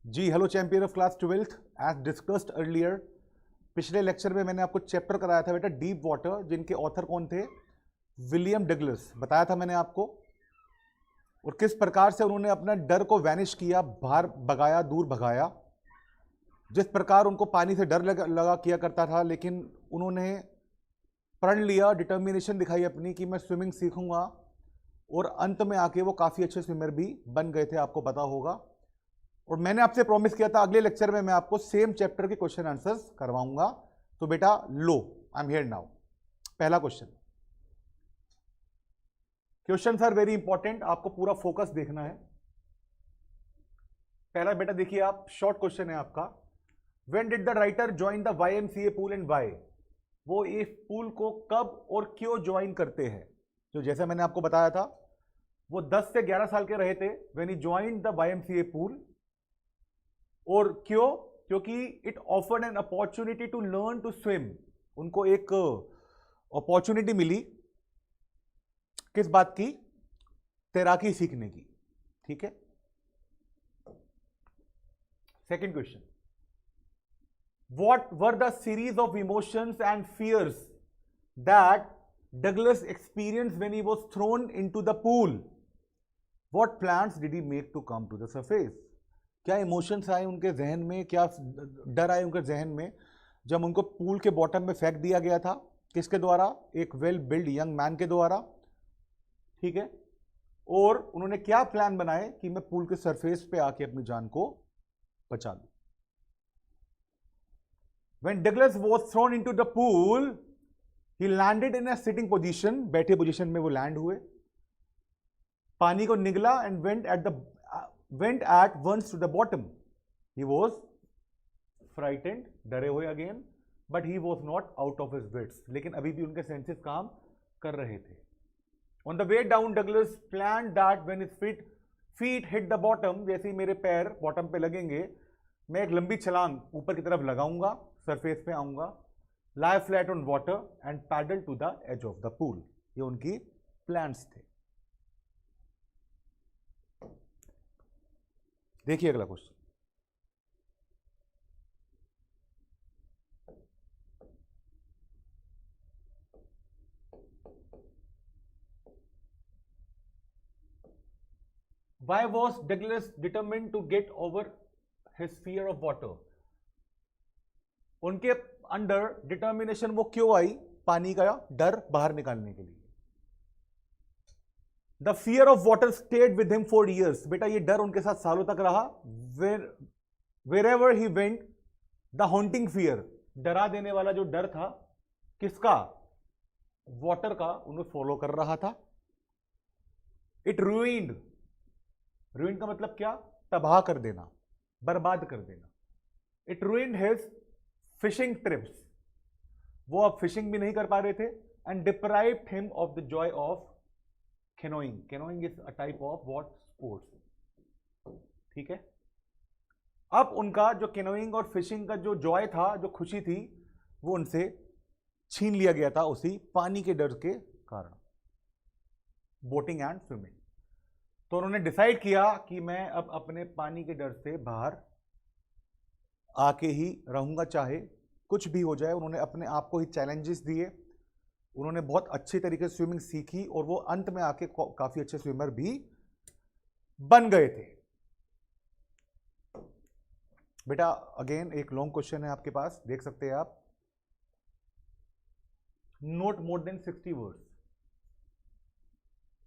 Ji hello champion of class 12th। As discussed earlier, पिछले lecture में मैंने आपको चैप्टर कराया था बेटा डीप वाटर, जिनके ऑथर कौन थे? William Douglas. बताया था मैंने आपको, और किस प्रकार से उन्होंने अपना डर को वैनिश किया, बाहर भगाया, दूर भगाया। जिस प्रकार उनको पानी से डर लगा किया करता था, लेकिन उन्होंने प्रण लिया, डिटर्मिनेशन दिखाई अपनी कि मैं स्विमिंग सीखूंगा, और अंत में आके वो काफी अच्छे स्विमर भी बन गए थे, आपको पता होगा। और मैंने आपसे प्रॉमिस किया था अगले लेक्चर में मैं आपको सेम चैप्टर के क्वेश्चन आंसर्स करवाऊंगा। तो बेटा लो, आई एम हियर नाउ। पहला क्वेश्चन आर वेरी इंपॉर्टेंट, आपको पूरा फोकस देखना है। पहला बेटा देखिए आप, शॉर्ट क्वेश्चन है आपका। When did the writer join the YMCA pool and why? वो इस पूल को कब और क्यों ज्वाइन करते हैं? जो जैसे मैंने आपको बताया था, वो 10 से 11 साल के रहे थे when he joined the YMCA pool. और क्यों? क्योंकि it offered an opportunity to learn to swim. उनको एक अपॉर्चुनिटी मिली, किस बात की? तैराकी सीखने की। ठीक है। Second question, what were the series of emotions and fears that Douglas experience when he was thrown into the pool? What plans did he make to come to the surface? क्या emotions आए उनके जहन में, क्या डर आए उनके जहन में जब उनको पूल के बॉटम में फेंक दिया गया था? किसके द्वारा? एक वेल बिल्ड यंग मैन के द्वारा। ठीक है। और उन्होंने क्या प्लान बनाए कि मैं पूल के सरफेस पे आके अपनी जान को बचा लूं। When Douglas was thrown into the pool, he landed in a sitting position, बैठे पोजीशन में वो लैंड हुए, पानी को निगला and went at once to the bottom. He was frightened, डरे हुए again, but he was not out of his wits. लेकिन अभी भी उनके सेंसेस काम कर रहे थे। On the way down, Douglas planned that when his feet hit the bottom, जैसे ही मेरे पैर बॉटम पे लगेंगे, मैं एक लंबी छलांग ऊपर की तरफ लगाऊंगा, सरफेस पे आऊंगा, lie flat on water and paddle to the edge of the pool. ये उनकी प्लान्स थे। देखिए अगला question, Why was Douglas determined to get over his fear of water? उनके अंडर डिटर्मिनेशन वो क्यों आई पानी का डर बाहर निकालने के लिए? The fear of water stayed with him for years. बेटा ये डर उनके साथ सालों तक रहा। wherever he went, the haunting fear, डरा देने वाला जो डर था, किसका? वाटर का, उन्हें फॉलो कर रहा था। इट ruined का मतलब क्या? तबाह कर देना, बर्बाद कर देना। It ruined his fishing trips, वो अब फिशिंग भी नहीं कर पा रहे थे। And deprived him of the Joy of canoeing. Canoeing is a type of what? Sports. ठीक है। अब उनका जो कैनोइंग और फिशिंग का जो जॉय था, जो खुशी थी, वो उनसे छीन लिया गया था उसी पानी के डर के कारण, बोटिंग एंड स्विमिंग। तो उन्होंने डिसाइड किया कि मैं अब अपने पानी के डर से बाहर आके ही रहूंगा, चाहे कुछ भी हो जाए। उन्होंने अपने आप को ही चैलेंजेस दिए, उन्होंने बहुत अच्छी तरीके से स्विमिंग सीखी, और वो अंत में आके काफी अच्छे स्विमर भी बन गए थे। बेटा अगेन एक लॉन्ग क्वेश्चन है आपके पास, देख सकते हैं आप। Note more than 60 words.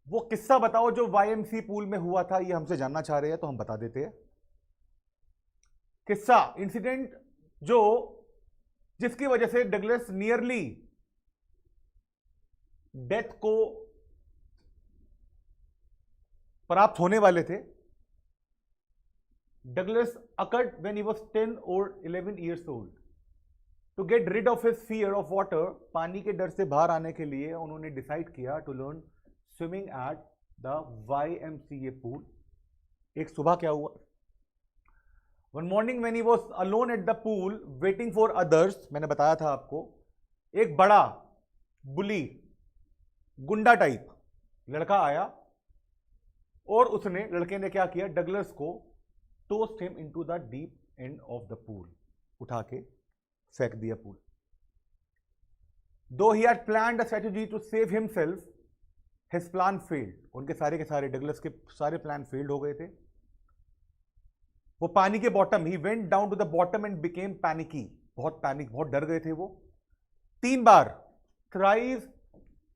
वो किस्सा बताओ जो YMCA पूल में हुआ था, ये हमसे जानना चाह रहे हैं, तो हम बता देते हैं। किस्सा, इंसिडेंट जो जिसकी वजह से डगलस नियरली डेथ को प्राप्त होने वाले थे। Douglas occurred when he was 10 और 11 years old. To get rid of his fear of water, पानी के डर से बाहर आने के लिए उन्होंने डिसाइड किया to learn swimming at the YMCA pool. एक सुबह क्या हुआ? One morning when he was alone at the pool waiting for others, मैंने बताया था आपको, एक बड़ा बुली, गुंडा टाइप लड़का आया, और उसने, लड़के ने क्या किया? डगलस को tossed him into the deep end of the pool, उठा के फेंक दिया pool. Though he had planned a strategy to save himself, his plan failed. उनके सारे के सारे, डगलस के सारे प्लान फेल्ड हो गए थे। वो पानी के bottom, he went down to the bottom and became panicky, बहुत डर गए थे वो। 3 बार, thrice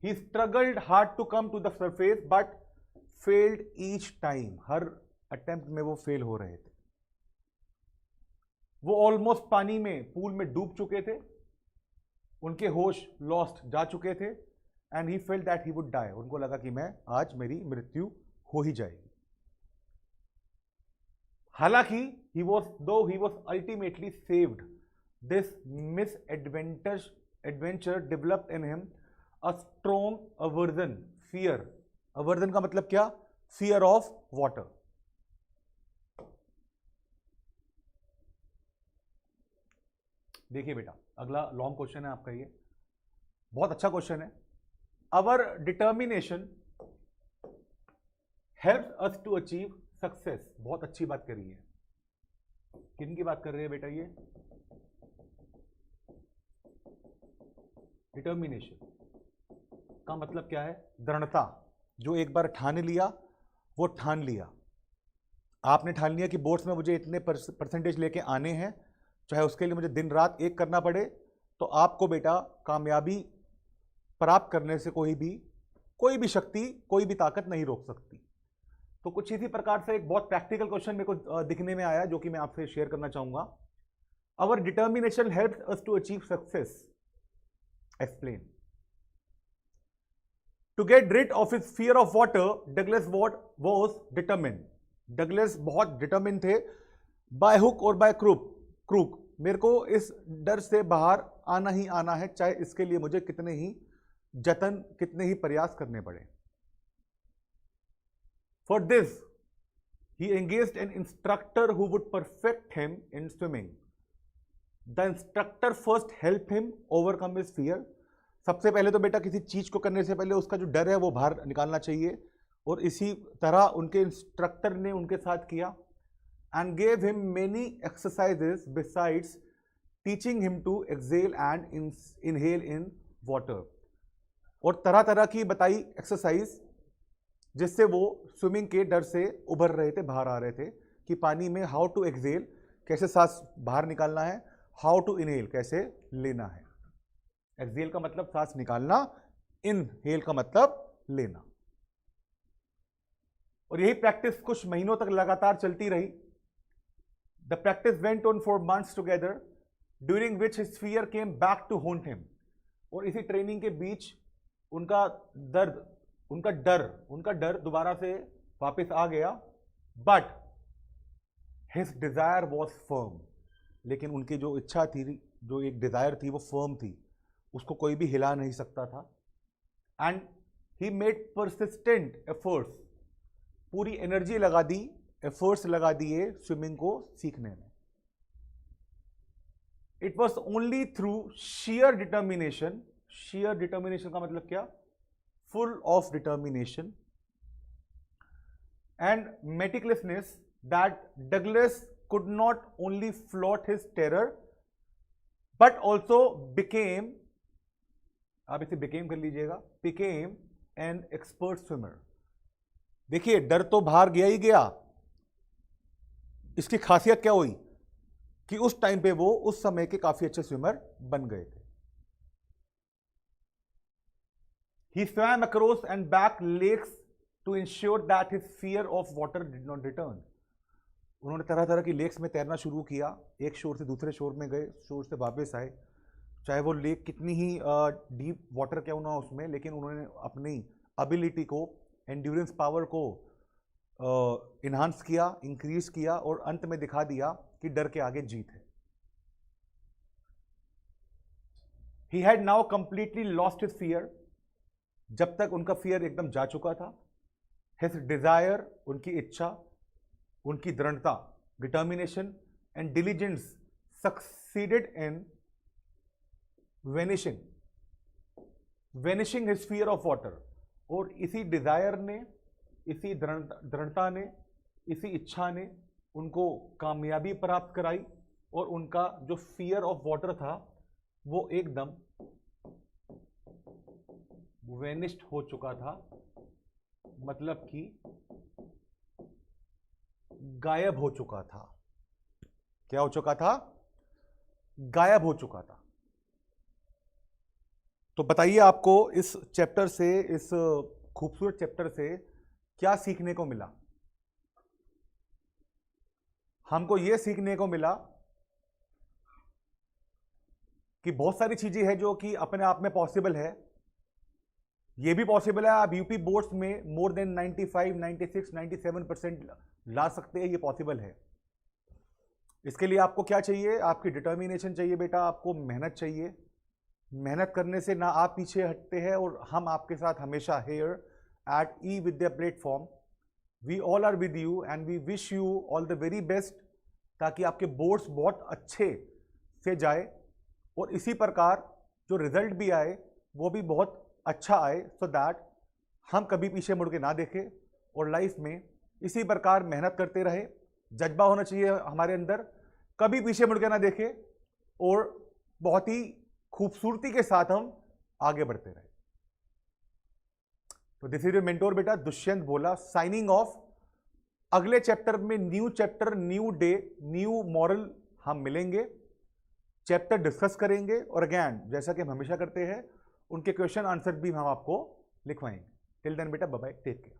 he struggled hard to come to the surface but failed each time, हर अटेम्प्ट में वो फेल हो रहे थे। वो ऑलमोस्ट पानी में, पूल में डूब चुके थे, उनके होश लॉस्ट जा चुके थे, and he felt that he would die, उनको लगा कि मैं आज मेरी मृत्यु हो ही जाएगी। हालांकि he was ultimately saved, this misadventure developed in him a strong aversion, fear, aversion का मतलब क्या? fear of water। देखिए बेटा, अगला लॉन्ग क्वेश्चन है आपका, ये बहुत अच्छा क्वेश्चन है। Our determination helps us to achieve success, बहुत अच्छी बात करी है। किन की बात कर रहे हैं बेटा? ये डिटर्मिनेशन का मतलब क्या है? दृढ़ता। जो एक बार ठान लिया वो ठान लिया। आपने ठान लिया कि बोर्ड्स में मुझे इतने परसेंटेज लेके आने हैं, चाहे उसके लिए मुझे दिन रात एक करना पड़े, तो आपको बेटा कामयाबी प्राप्त करने से कोई भी शक्ति, कोई भी ताकत नहीं रोक सकती। तो कुछ इसी प्रकार से एक बहुत प्रैक्टिकल क्वेश्चन मेरे को दिखने में आया, जो कि मैं आपसे शेयर करना चाहूंगा। Our determination helps us to achieve success, explain. To get rid of his fear of water, Douglas was determined. Douglas बहुत डिटरमिन थे, बाय हुक और बाय क्रूक, मेरे को इस डर से बाहर आना ही आना है, चाहे इसके लिए मुझे कितने ही जतन, कितने ही प्रयास करने पड़े। For this, he engaged an instructor who would perfect him in swimming. The instructor first helped him overcome his fear. सबसे पहले तो बेटा किसी चीज को करने से पहले उसका जो डर है वो बाहर निकालना चाहिए, और इसी तरह उनके इंस्ट्रक्टर ने उनके साथ किया। And gave him many exercises besides teaching him to exhale and inhale in water. और तरह तरह की बताई एक्सरसाइज, जिससे वो स्विमिंग के डर से उभर रहे थे, बाहर आ रहे थे, कि पानी में हाउ टू एक्सेल, कैसे सांस बाहर निकालना है, हाउ टू इनहेल, कैसे लेना है। एक्सेल का मतलब सांस निकालना, इनहेल का मतलब लेना। और यही प्रैक्टिस कुछ महीनों तक लगातार चलती रही। The practice went on for months together, during which his fear came back to haunt him. और इसी ट्रेनिंग के बीच उनका डर दोबारा से वापस आ गया। But his desire was firm, लेकिन उनकी जो इच्छा थी, जो एक डिजायर थी, वो फर्म थी, उसको कोई भी हिला नहीं सकता था। And he made persistent efforts, पूरी एनर्जी लगा दी, एफर्ट्स लगा दिए स्विमिंग को सीखने में। It was only through sheer determination, sheer determination का मतलब क्या? full of determination and meticulousness, that Douglas could not only float his terror but also became, आप इसे became कर लीजिएगा, became an expert swimmer। देखिए, डर तो बाहर गया ही गया, इसकी खासियत क्या हुई कि उस टाइम पे वो उस समय के काफी अच्छे स्विमर बन गए थे। He swam across and back lakes to ensure that his fear of water did not return. उन्होंने तरह तरह की लेक्स में तैरना शुरू किया, एक शोर से दूसरे शोर में गए, शोर से वापस आए, चाहे वो लेक कितनी ही डीप वाटर क्यों ना उसमें, लेकिन उन्होंने अपनी एबिलिटी को, एंड्योरेंस पावर को इन्हांस किया, इंक्रीज किया, और अंत में दिखा दिया कि डर के आगे जीत है। He had now completely lost his fear, जब तक उनका फियर एकदम जा चुका था। हिज डिजायर, उनकी इच्छा, उनकी दृढ़ता, determination and diligence succeeded in vanishing his fear of water. और इसी डिजायर ने, इसी दृढ़ता ने, इसी इच्छा ने उनको कामयाबी प्राप्त कराई और उनका जो फियर ऑफ वाटर था वो एकदम वेनिस्ड हो चुका था, मतलब कि गायब हो चुका था। क्या हो चुका था? गायब हो चुका था। तो बताइए आपको इस चैप्टर से, इस खूबसूरत चैप्टर से क्या सीखने को मिला? हमको यह सीखने को मिला कि बहुत सारी चीजें हैं जो कि अपने आप में पॉसिबल है। यह भी पॉसिबल है आप यूपी बोर्ड्स में मोर देन 95, 96, 97% ला सकते हैं, ये पॉसिबल है। इसके लिए आपको क्या चाहिए? आपकी डिटर्मिनेशन चाहिए बेटा, आपको मेहनत चाहिए। मेहनत करने से ना आप पीछे हटते हैं और हम आपके साथ हमेशा here at e Vidya platform, we all are with you and we wish you all the very best, ताकि आपके बोर्ड्स बहुत अच्छे से जाए और इसी प्रकार जो रिजल्ट भी आए वो भी बहुत अच्छा आए, सो दैट हम कभी पीछे मुड़ के ना देखें और लाइफ में इसी प्रकार मेहनत करते रहे। जज्बा होना चाहिए हमारे अंदर, कभी पीछे मुड़ के ना देखें और बहुत ही खूबसूरती के साथ हम आगे बढ़ते रहे। तो दिस इज योर मेंटोर बेटा दुष्यंत भोला, साइनिंग ऑफ। अगले चैप्टर में new chapter, new day, new moral हम मिलेंगे, चैप्टर डिस्कस करेंगे और अगेन जैसा कि हम हमेशा करते हैं उनके क्वेश्चन आंसर भी हम आपको लिखवाएंगे। टिल देन बेटा बाय बाय, टेक केयर।